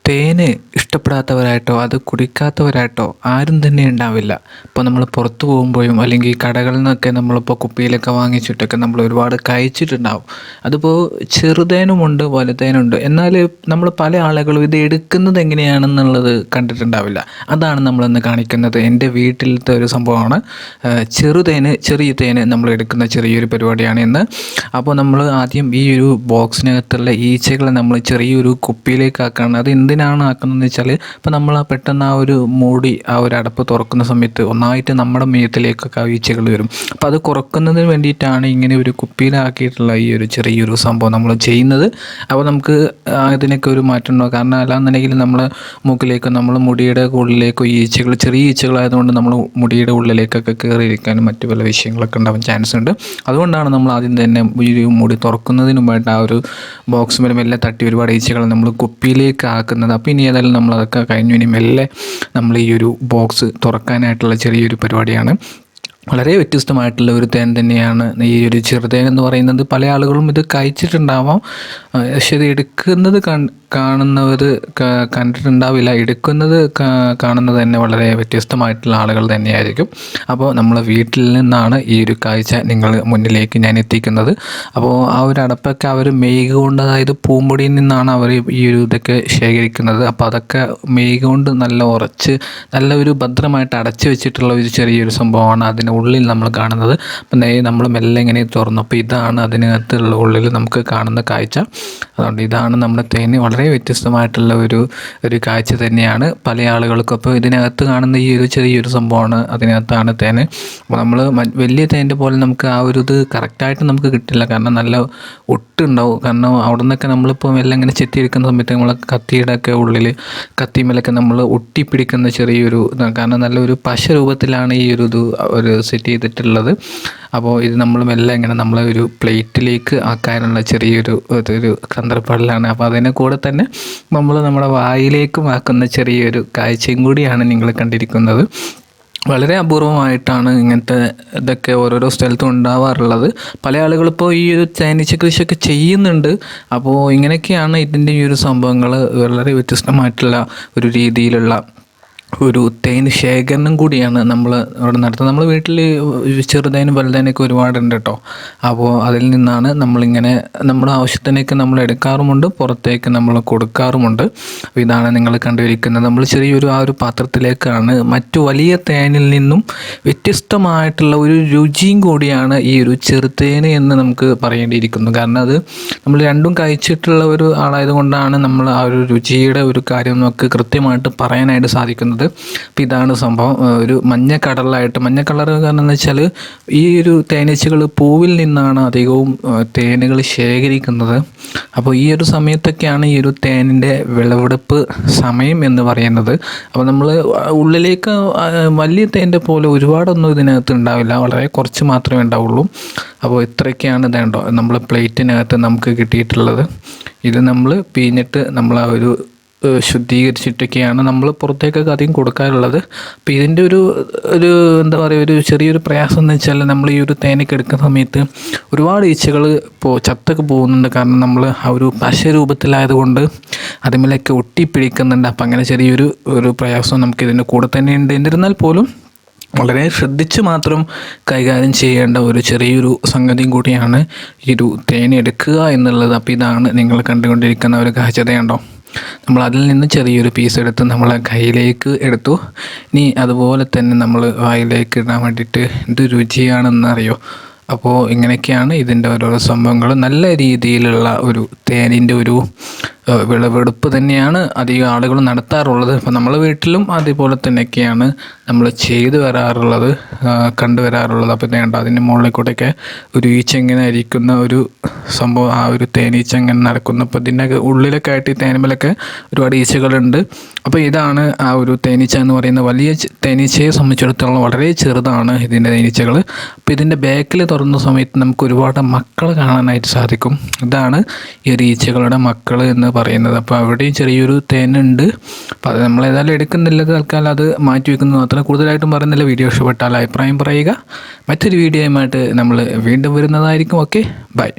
തേന് ഇഷ്ടപ്പെടാത്തവരായിട്ടോ അത് കുടിക്കാത്തവരായിട്ടോ ആരും തന്നെ ഉണ്ടാവില്ല. ഇപ്പോൾ നമ്മൾ പുറത്ത് പോകുമ്പോഴും അല്ലെങ്കിൽ കടകളിൽ നിന്നൊക്കെ നമ്മളിപ്പോൾ കുപ്പിയിലൊക്കെ വാങ്ങിച്ചിട്ടൊക്കെ നമ്മൾ ഒരുപാട് കഴിച്ചിട്ടുണ്ടാവും. അതിപ്പോൾ ചെറുതേനുമുണ്ട് വലുതേനുണ്ട്. എന്നാൽ നമ്മൾ പല ആളുകളും ഇത് എടുക്കുന്നത് എങ്ങനെയാണെന്നുള്ളത് കണ്ടിട്ടുണ്ടാവില്ല. അതാണ് നമ്മളിന്ന് കാണിക്കുന്നത്. എൻ്റെ വീട്ടിലത്തെ ഒരു സംഭവമാണ്. ചെറിയ തേന് നമ്മൾ എടുക്കുന്ന ചെറിയൊരു പരിപാടിയാണ് ഇന്ന്. അപ്പോൾ നമ്മൾ ആദ്യം ഈ ഒരു ബോക്സിനകത്തുള്ള ഈച്ചകളെ നമ്മൾ ചെറിയൊരു കുപ്പിയിലേക്ക് ആക്കുകയാണ്. അത് എന്തിനാണ് ആക്കുന്നതെന്ന് വെച്ചാൽ ഇപ്പോൾ നമ്മൾ പെട്ടെന്ന് ആ ഒരു മൂടി ആ ഒരു അടപ്പ് തുറക്കുന്ന സമയത്ത് ഒന്നായിട്ട് നമ്മുടെ മേത്തിലേക്കൊക്കെ ഈച്ചകൾ വരും. അപ്പോൾ അത് കുറക്കുന്നതിന് വേണ്ടിയിട്ടാണ് ഇങ്ങനെ ഒരു കുപ്പിയിലാക്കിയിട്ടുള്ള ഈ ഒരു ചെറിയൊരു സംഭവം നമ്മൾ ചെയ്യുന്നത്. അപ്പോൾ നമുക്ക് ഇതിനൊക്കെ ഒരു മാറ്റം ഉണ്ടാകും. കാരണം അല്ലാന്നുണ്ടെങ്കിൽ നമ്മൾ മൂക്കിലേക്കോ നമ്മൾ മുടിയുടെ ഉള്ളിലേക്കോ ഈച്ചകൾ ചെറിയ ഈച്ചകളായതുകൊണ്ട് നമ്മൾ മുടിയുടെ ഉള്ളിലേക്കൊക്കെ കയറിയിരിക്കാനും മറ്റു പല വിഷയങ്ങളൊക്കെ ഉണ്ടാവാൻ ചാൻസ് ഉണ്ട്. അതുകൊണ്ടാണ് നമ്മൾ ആദ്യം തന്നെ ഈ മുടി തുറക്കുന്നതിന് മുമ്പായിട്ട് ആ ഒരു ബോക്സ് മെല്ലെ തട്ടി ഒരുപാട് ഈച്ചകൾ നമ്മൾ കുപ്പിയിലേക്ക് ആക്കുന്നത്. അപ്പോൾ ഇനി ഏതായാലും നമ്മളതൊക്കെ കഴിഞ്ഞു. ഇനി മെല്ലെ നമ്മൾ ഈ ഒരു ബോക്സ് തുറക്കാനായിട്ടുള്ള ചെറിയൊരു പരിപാടിയാണ്. വളരെ വ്യത്യസ്തമായിട്ടുള്ള ഒരു തേൻ തന്നെയാണ് ഈ ഒരു ചെറുതേൻ എന്ന് പറയുന്നത്. പല ആളുകളും ഇത് കഴിച്ചിട്ടുണ്ടാവാം, പക്ഷെ ഇത് എടുക്കുന്നത് കാണുന്നവർ കണ്ടിട്ടുണ്ടാവില്ല. എടുക്കുന്നത് കാണുന്നത് തന്നെ വളരെ വ്യത്യസ്തമായിട്ടുള്ള ആളുകൾ തന്നെയായിരിക്കും. അപ്പോൾ നമ്മൾ വീട്ടിൽ നിന്നാണ് ഈ ഒരു കാഴ്ച നിങ്ങൾ മുന്നിലേക്ക് ഞാൻ എത്തിക്കുന്നത്. അപ്പോൾ ആ ഒരു അടപ്പൊക്കെ അവർ മെയ്ക് കൊണ്ട്, അതായത് പൂമ്പൊടിയിൽ നിന്നാണ് അവർ ഈ ഒരു ഇതൊക്കെ ശേഖരിക്കുന്നത്. അപ്പോൾ അതൊക്കെ മെയ്ക് കൊണ്ട് നല്ല ഉറച്ച് നല്ല ഒരു ഭദ്രമായിട്ട് അടച്ചു വെച്ചിട്ടുള്ള ഒരു ചെറിയൊരു സംഭവമാണ് അതിന് ഉള്ളിൽ നമ്മൾ കാണുന്നത്. അപ്പം നമ്മൾ മെല്ലെ ഇങ്ങനെ തുറന്നു. അപ്പോൾ ഇതാണ് അതിനകത്തുള്ള ഉള്ളിൽ നമുക്ക് കാണുന്ന കാഴ്ച. അതുകൊണ്ട് ഇതാണ് നമ്മുടെ തേന്. വളരെ വ്യത്യസ്തമായിട്ടുള്ള ഒരു കാഴ്ച തന്നെയാണ് പല ആളുകൾക്കും. അപ്പോൾ ഇതിനകത്ത് കാണുന്ന ഈ ഒരു ചെറിയൊരു സംഭവമാണ് അതിനകത്താണ് തേന്. അപ്പോൾ നമ്മൾ വലിയ തേൻ്റെ പോലെ നമുക്ക് ആ ഒരു ഇത് കറക്റ്റായിട്ട് നമുക്ക് കിട്ടില്ല. കാരണം നല്ല ഒട്ടുണ്ടാവും. കാരണം അവിടെ നിന്നൊക്കെ നമ്മളിപ്പോൾ എല്ലാം ഇങ്ങനെ ചെത്തിയെടുക്കുന്ന സമയത്ത് നമ്മൾ കത്തിയുടെ ഒക്കെ ഉള്ളിൽ കത്തിമേലൊക്കെ നമ്മൾ ഒട്ടിപ്പിടിക്കുന്ന ചെറിയൊരു ഇതാണ്. കാരണം നല്ലൊരു പശ രൂപത്തിലാണ് ഈ ഒരു സെറ്റ് ചെയ്തിട്ടുള്ളത്. അപ്പോൾ ഇത് നമ്മൾ മെല്ലെ ഇങ്ങനെ നമ്മളെ ഒരു പ്ലേറ്റിലേക്ക് ആക്കാനുള്ള ചെറിയൊരു സന്ദർഭങ്ങളിലാണ്. അപ്പോൾ അതിനെ കൂടെ തന്നെ നമ്മൾ നമ്മുടെ വായിലേക്കും ആക്കുന്ന ചെറിയൊരു കാഴ്ചയും കൂടിയാണ് നിങ്ങൾ കണ്ടിരിക്കുന്നത്. വളരെ അപൂർവമായിട്ടാണ് ഇങ്ങനത്തെ ഇതൊക്കെ ഓരോരോ സ്ഥലത്തും ഉണ്ടാവാറുള്ളത്. പല ആളുകളിപ്പോൾ ഈ ഒരു തേനീച്ച കൃഷിയൊക്കെ ചെയ്യുന്നുണ്ട്. അപ്പോൾ ഇങ്ങനെയൊക്കെയാണ് ഇതിൻ്റെ ഈ ഒരു സംഭവങ്ങൾ. വളരെ വ്യത്യസ്തമായിട്ടുള്ള ഒരു രീതിയിലുള്ള ഒരു തേൻ ശേഖരണം കൂടിയാണ് നമ്മൾ അവിടെ നടത്തുന്നത്. നമ്മൾ വീട്ടിൽ ചെറുതേനും വലുതേനൊക്കെ ഒരുപാടുണ്ട് കേട്ടോ. അപ്പോൾ അതിൽ നിന്നാണ് നമ്മളിങ്ങനെ നമ്മുടെ ആവശ്യത്തിനൊക്കെ നമ്മൾ എടുക്കാറുമുണ്ട്, പുറത്തേക്ക് നമ്മൾ കൊടുക്കാറുമുണ്ട്. അപ്പോൾ ഇതാണ് നിങ്ങൾ കണ്ടുവരിക്കുന്നത്. നമ്മൾ ചെറിയൊരു ആ ഒരു പാത്രത്തിലേക്കാണ് മറ്റു വലിയ തേനിൽ നിന്നും വ്യത്യസ്തമായിട്ടുള്ള ഒരു രുചിയും കൂടിയാണ് ഈ ഒരു ചെറുതേന് എന്ന് നമുക്ക് പറയേണ്ടിയിരിക്കുന്നു. കാരണം അത് നമ്മൾ രണ്ടും കഴിച്ചിട്ടുള്ള ഒരു ആളായതുകൊണ്ടാണ് നമ്മൾ ആ ഒരു രുചിയുടെ ഒരു കാര്യം നമുക്ക് കൃത്യമായിട്ട് പറയാനായിട്ട് സാധിക്കുന്നത്. അപ്പോൾ ഇതാണ് സംഭവം. ഒരു മഞ്ഞ കളർ കാരണം എന്ന് വെച്ചാൽ ഈ ഒരു തേനീച്ചകൾ പൂവിൽ നിന്നാണ് അധികവും തേനുകൾ ശേഖരിക്കുന്നത്. അപ്പോൾ ഈ ഒരു സമയത്തൊക്കെയാണ് ഈ ഒരു തേനിൻ്റെ വിളവെടുപ്പ് സമയം എന്ന് പറയുന്നത്. അപ്പോൾ നമ്മൾ ഉള്ളിലേക്ക് വലിയ തേൻ്റെ പോലെ ഒരുപാടൊന്നും ഇതിനകത്ത് ഉണ്ടാവില്ല, വളരെ കുറച്ച് മാത്രമേ ഉണ്ടാവുള്ളൂ. അപ്പോൾ ഇത്രയൊക്കെയാണ് ഇതേണ്ടോ നമ്മൾ പ്ലേറ്റിനകത്ത് നമുക്ക് കിട്ടിയിട്ടുള്ളത്. ഇത് നമ്മൾ പിഴിഞ്ഞിട്ട് നമ്മൾ ആ ഒരു ശുദ്ധീകരിച്ചിട്ടൊക്കെയാണ് നമ്മൾ പുറത്തേക്കൊക്കെ അധികം കൊടുക്കാറുള്ളത്. അപ്പോൾ ഇതിൻ്റെ ഒരു എന്താ പറയുക, ഒരു ചെറിയൊരു പ്രയാസം എന്ന് വെച്ചാൽ നമ്മൾ ഈ ഒരു തേനൊക്കെ എടുക്കുന്ന സമയത്ത് ഒരുപാട് ഈച്ചകൾ ഇപ്പോൾ ചത്തൊക്കെ പോകുന്നുണ്ട്. കാരണം നമ്മൾ ആ ഒരു പശ രൂപത്തിലായതുകൊണ്ട് അതിന്മേലൊക്കെ ഒട്ടിപ്പിടിക്കുന്നുണ്ട്. അപ്പോൾ അങ്ങനെ ചെറിയൊരു പ്രയാസം നമുക്ക് ഇതിൻ്റെ കൂടെ തന്നെ ഉണ്ട്. എന്നിരുന്നാൽ പോലും വളരെ ശ്രദ്ധിച്ച് മാത്രം കൈകാര്യം ചെയ്യേണ്ട ഒരു ചെറിയൊരു സംഗതിയും കൂടിയാണ് ഈ ഒരു തേൻ എടുക്കുക എന്നുള്ളത്. അപ്പോൾ ഇതാണ് നിങ്ങൾ കണ്ടുകൊണ്ടിരിക്കുന്ന ഒരു കാഴ്ചതയുണ്ടോ. നമ്മൾ അതിൽ നിന്ന് ചെറിയൊരു പീസ് എടുത്ത് നമ്മളെ കയ്യിലേക്ക് എടുത്തു. ഇനി അതുപോലെ തന്നെ നമ്മൾ വായിലേക്ക് ഇടാൻ വേണ്ടിയിട്ട് എന്ത് രുചിയാണെന്നറിയോ. അപ്പോൾ ഇങ്ങനെയൊക്കെയാണ് ഇതിൻ്റെ ഓരോരോ സംഭവങ്ങൾ. നല്ല രീതിയിലുള്ള ഒരു തേനിൻ്റെ ഒരു വിളവെടുപ്പ് തന്നെയാണ് അധികം ആളുകൾ നടത്താറുള്ളത്. അപ്പോൾ നമ്മളെ വീട്ടിലും അതേപോലെ തന്നെയൊക്കെയാണ് നമ്മൾ ചെയ്തു വരാറുള്ളത്, കണ്ടുവരാറുള്ളത്. അപ്പോൾ വേണ്ട അതിൻ്റെ മുകളിൽ കൂടെയൊക്കെ ഒരു ഈച്ച ഇങ്ങനെ അരിക്കുന്ന ഒരു സംഭവം, ആ ഒരു തേനീച്ച ഇങ്ങനെ നടക്കുന്നു. അപ്പോൾ ഇതിൻ്റെ ഉള്ളിലൊക്കെ ആയിട്ട് ഈ തേനുമലൊക്കെ ഒരുപാട് ഈച്ചകളുണ്ട്. അപ്പോൾ ഇതാണ് ആ ഒരു തേനീച്ച എന്ന് പറയുന്നത്. വലിയ തേനീച്ചയെ സംബന്ധിച്ചിടത്തോളം വളരെ ചെറുതാണ് ഇതിൻ്റെ തേനീച്ചകൾ. അപ്പോൾ ഇതിൻ്റെ ബാക്കിൽ തുറന്ന സമയത്ത് നമുക്ക് ഒരുപാട് മക്കൾ കാണാനായിട്ട് സാധിക്കും. ഇതാണ് ഈ ഒരു ഈച്ചകളുടെ മക്കൾ എന്ന് പറയുന്നത്. അപ്പോൾ അവിടെയും ചെറിയൊരു തേനുണ്ട്. അപ്പോൾ അത് നമ്മൾ ഏതായാലും എടുക്കുന്നില്ല, തൽക്കാലം അത് മാറ്റി വയ്ക്കുന്നത് മാത്രം. കൂടുതലായിട്ടും പറയുന്നില്ല. വീഡിയോ ഇഷ്ടപ്പെട്ടാൽ അഭിപ്രായം പറയുക. മറ്റൊരു വീഡിയോയുമായിട്ട് നമ്മൾ വീണ്ടും വരുന്നതായിരിക്കും. Okay, by.